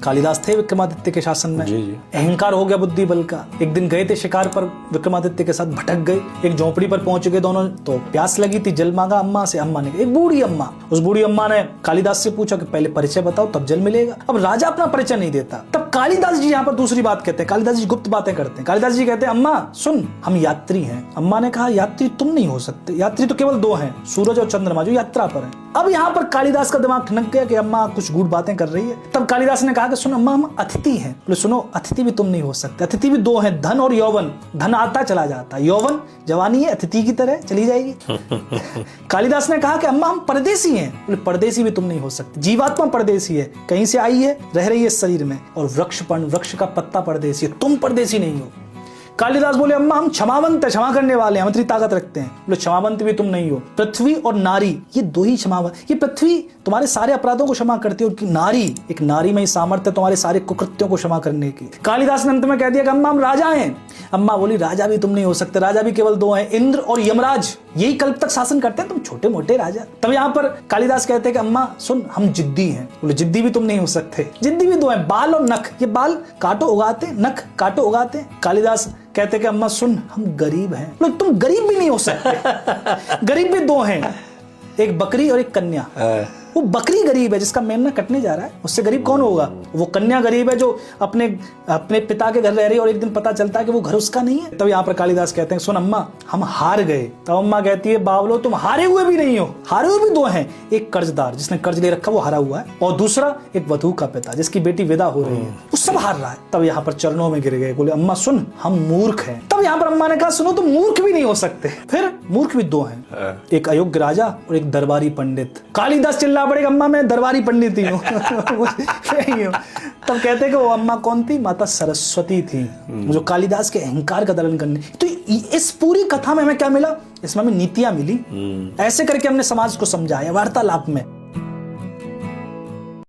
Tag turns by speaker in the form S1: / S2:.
S1: कालिदास थे विक्रमादित्य के शासन में।
S2: जी जी।
S1: अहंकार हो गया बुद्धि बल का। एक दिन गए थे शिकार पर विक्रमादित्य के साथ, भटक गए, एक झोपड़ी पर पहुंच गए दोनों। तो प्यास लगी थी, जल मांगा अम्मा से। अम्मा ने, एक बूढ़ी अम्मा, उस बूढ़ी अम्मा ने कालिदास से पूछा कि पहले परिचय बताओ तब जल मिलेगा। अब राजा अपना परिचय नहीं देता। तब कालिदास जी यहाँ पर दूसरी बात कहते हैं। कालिदास जी गुप्त बातें करते हैं। कालिदास जी कहते हैं अम्मा सुन, हम यात्री हैं। अम्मा ने कहा यात्री तुम नहीं हो सकते, यात्री तो केवल दो हैं, सूरज और चंद्रमा, जो यात्रा पर है। अब यहाँ पर कालिदास का दिमाग ठनक गया कि अम्मा कुछ गूढ़ बातें कर रही है। तब कालिदास ने कहा कि सुन अम्मा, हम अतिथि हैं। बोले सुनो, अतिथि भी तुम नहीं हो सकते। अतिथि भी दो हैं, धन और यौवन। धन आता चला जाता, यौवन जवानी है, अतिथि की तरह चली जाएगी। कालिदास ने कहा कि अम्मा हम परदेसी हैं। बोले परदेसी भी तुम नहीं हो सकते। जीवात्मा परदेसी है, कहीं से आई है, रह रही है शरीर में। और वृक्ष का पत्ता परदेसी है, तुम परदेसी नहीं हो। कालिदास बोले अम्मा हम क्षमावंत है, क्षमा करने वाले हैं, हम इतनी ताकत रखते हैं। बोले क्षमावंत भी तुम नहीं हो। पृथ्वी और नारी, ये दो ही क्षमावंत। ये पृथ्वी तुम्हारे सारे अपराधों को क्षमा करती है, और नारी, एक नारी में ही सामर्थ्य तुम्हारे सारे कुकृत्यों को क्षमा करने की। कालिदास ने अंत में कह दिया कि अम्मा हम राजा हैं। अम्मा बोली राजा भी तुम नहीं हो सकते, राजा भी केवल दो हैं, इंद्र और यमराज, यही कल्प तक शासन करते हैं, तुम छोटे मोटे राजा। तब यहाँ पर कालिदास कहते हैं कि अम्मा सुन, हम जिद्दी हैं। बोले जिद्दी भी तुम नहीं हो सकते। जिद्दी भी दो हैं, बाल और नख। ये बाल काटो उगाते, नख काटो उगाते। कालिदास कहते कि अम्मा सुन, हम गरीब हैं। बोले तुम गरीब भी नहीं हो सकते। गरीब भी दो हैं, एक बकरी और एक कन्या। वो बकरी गरीब है जिसका मेमना कटने जा रहा है, उससे गरीब कौन होगा? वो कन्या गरीब है जो अपने पिता के घर रह रही है, और एक दिन पता चलता है कि वो घर उसका नहीं है। तब यहाँ पर कालिदास कहते हैं सुन अम्मा, हम हार गए। तब अम्मा कहती है बावलो, तुम हारे हुए भी नहीं हो। हारे हुए भी दो हैं, एक कर्जदार जिसने कर्ज ले रखा वो हारा हुआ है, और दूसरा एक वधू का पिता जिसकी बेटी विदा हो रही है, वो सब हार रहा है। तब यहाँ पर चरणों में गिर गए, बोले अम्मा सुन, हम मूर्ख हैं। तब यहाँ पर अम्मा ने कहा सुनो, तुम मूर्ख भी नहीं हो सकते। फिर मूर्ख भी दो हैं, एक अयोग्य राजा और एक दरबारी पंडित। कालिदास चिल्ला पड़ेगा अम्मा मैं दरबारी पंडित ही हूँ। तब कहते कि वो अम्मा कौन थी? माता सरस्वती थी, जो कालिदास के अहंकार का दलन करने। तो इस पूरी कथा में हमें क्या मिला? इसमें हमें नीतियां मिली। ऐसे करके हमने समाज को समझाया वार्तालाप में।